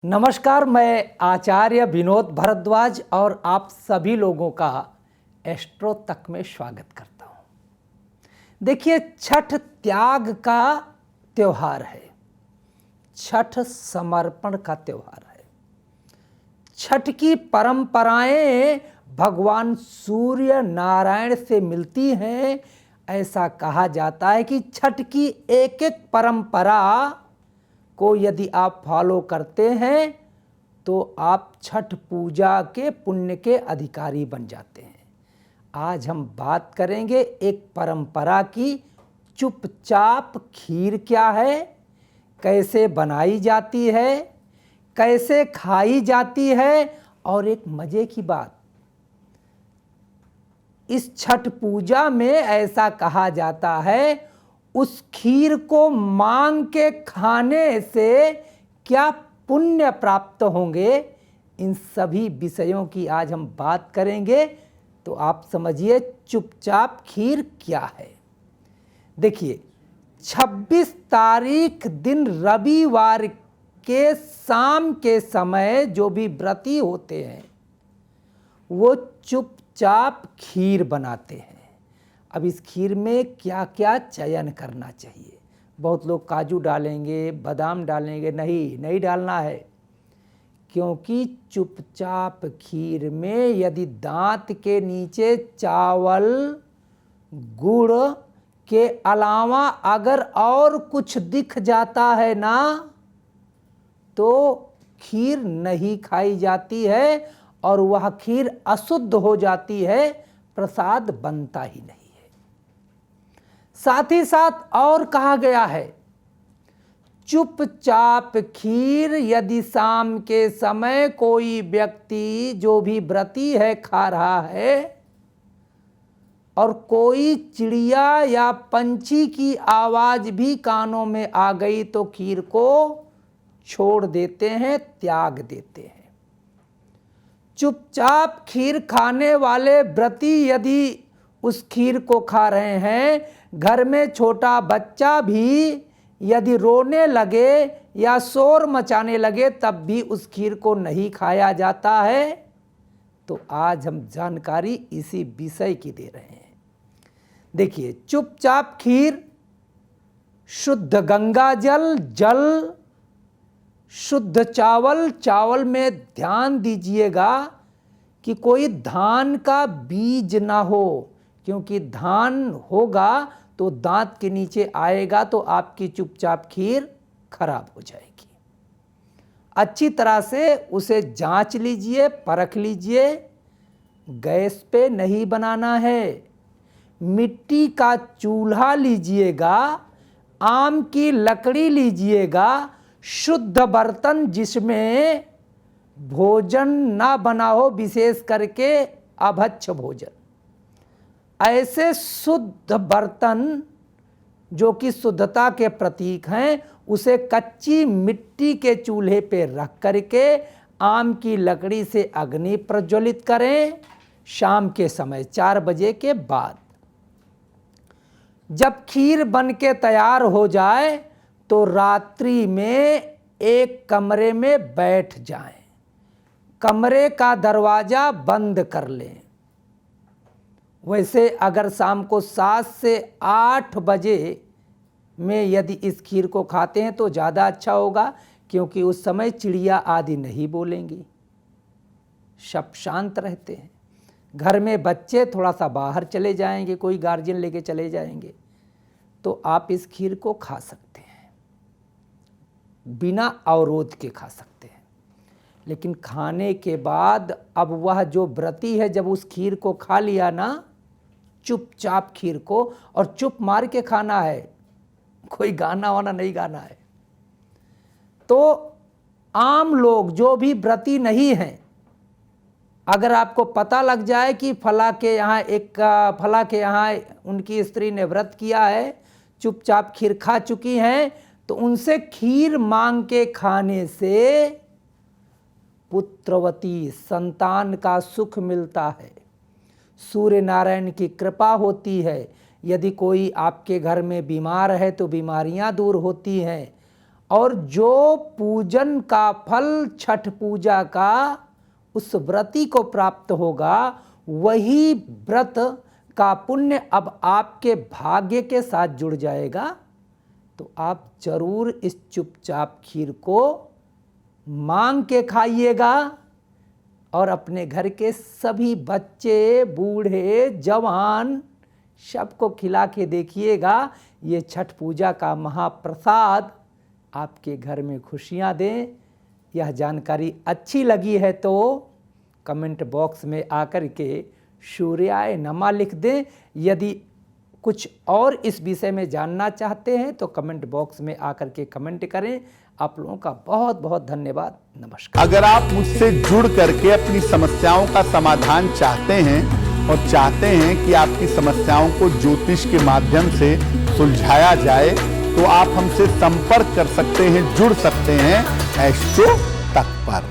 नमस्कार, मैं आचार्य विनोद भारद्वाज और आप सभी लोगों का एस्ट्रो तक में स्वागत करता हूं। देखिए, छठ त्याग का त्यौहार है। छठ समर्पण का त्यौहार है। छठ की परंपराएं भगवान सूर्य नारायण से मिलती हैं। ऐसा कहा जाता है कि छठ की एक एक परंपरा को यदि आप फॉलो करते हैं तो आप छठ पूजा के पुण्य के अधिकारी बन जाते हैं। आज हम बात करेंगे एक परंपरा की, चुपचाप खीर क्या है, कैसे बनाई जाती है, कैसे खाई जाती है। और एक मजे की बात, इस छठ पूजा में ऐसा कहा जाता है उस खीर को मांग के खाने से क्या पुण्य प्राप्त होंगे। इन सभी विषयों की आज हम बात करेंगे। तो आप समझिए चुपचाप खीर क्या है। देखिए, 26 तारीख दिन रविवार के शाम के समय जो भी व्रती होते हैं वो चुपचाप खीर बनाते हैं। अब इस खीर में क्या क्या चयन करना चाहिए। बहुत लोग काजू डालेंगे, बादाम डालेंगे। नहीं डालना है, क्योंकि चुपचाप खीर में यदि दांत के नीचे चावल गुड़ के अलावा अगर और कुछ दिख जाता है ना, तो खीर नहीं खाई जाती है और वह खीर अशुद्ध हो जाती है, प्रसाद बनता ही नहीं। साथ ही साथ और कहा गया है, चुपचाप खीर यदि शाम के समय कोई व्यक्ति जो भी व्रती है खा रहा है और कोई चिड़िया या पंछी की आवाज भी कानों में आ गई तो खीर को छोड़ देते हैं, त्याग देते हैं। चुपचाप खीर खाने वाले व्रती यदि उस खीर को खा रहे हैं, घर में छोटा बच्चा भी यदि रोने लगे या शोर मचाने लगे तब भी उस खीर को नहीं खाया जाता है। तो आज हम जानकारी इसी विषय की दे रहे हैं। देखिए, चुपचाप खीर, शुद्ध गंगा जल, शुद्ध चावल में ध्यान दीजिएगा कि कोई धान का बीज ना हो, क्योंकि धान होगा तो दांत के नीचे आएगा तो आपकी चुपचाप खीर खराब हो जाएगी। अच्छी तरह से उसे जांच लीजिए, परख लीजिए। गैस पे नहीं बनाना है, मिट्टी का चूल्हा लीजिएगा, आम की लकड़ी लीजिएगा, शुद्ध बर्तन जिसमें भोजन ना बना हो, विशेष करके अभक्ष्य भोजन। ऐसे शुद्ध बर्तन जो कि शुद्धता के प्रतीक हैं, उसे कच्ची मिट्टी के चूल्हे पे रख करके आम की लकड़ी से अग्नि प्रज्वलित करें। शाम के समय 4 बजे के बाद जब खीर बन के तैयार हो जाए तो रात्रि में एक कमरे में बैठ जाएं, कमरे का दरवाजा बंद कर लें। वैसे अगर शाम को 7 से 8 बजे में यदि इस खीर को खाते हैं तो ज़्यादा अच्छा होगा, क्योंकि उस समय चिड़िया आदि नहीं बोलेंगी, सब शांत रहते हैं। घर में बच्चे थोड़ा सा बाहर चले जाएंगे, कोई गार्जियन लेके चले जाएंगे, तो आप इस खीर को खा सकते हैं, बिना अवरोध के खा सकते हैं। लेकिन खाने के बाद अब वह जो व्रती है जब उस खीर को खा लिया ना, चुपचाप खीर को, और चुप मार के खाना है, कोई गाना वाना नहीं गाना है। तो आम लोग जो भी व्रती नहीं हैं, अगर आपको पता लग जाए कि फला के यहाँ उनकी स्त्री ने व्रत किया है, चुपचाप खीर खा चुकी हैं, तो उनसे खीर मांग के खाने से पुत्रवती संतान का सुख मिलता है, सूर्य नारायण की कृपा होती है। यदि कोई आपके घर में बीमार है तो बीमारियां दूर होती हैं, और जो पूजन का फल छठ पूजा का उस व्रती को प्राप्त होगा, वही व्रत का पुण्य अब आपके भाग्य के साथ जुड़ जाएगा। तो आप जरूर इस चुपचाप खीर को मांग के खाइएगा और अपने घर के सभी बच्चे, बूढ़े, जवान सबको खिला के देखिएगा। ये छठ पूजा का महाप्रसाद आपके घर में खुशियां दें। यह जानकारी अच्छी लगी है तो कमेंट बॉक्स में आकर के सूर्याय नमः लिख दें। यदि कुछ और इस विषय में जानना चाहते हैं तो कमेंट बॉक्स में आकर के कमेंट करें। आप लोगों का बहुत बहुत धन्यवाद। नमस्कार। अगर आप मुझसे जुड़ करके अपनी समस्याओं का समाधान चाहते हैं और चाहते हैं कि आपकी समस्याओं को ज्योतिष के माध्यम से सुलझाया जाए, तो आप हमसे संपर्क कर सकते हैं, जुड़ सकते हैं एस्ट्रो तक पर।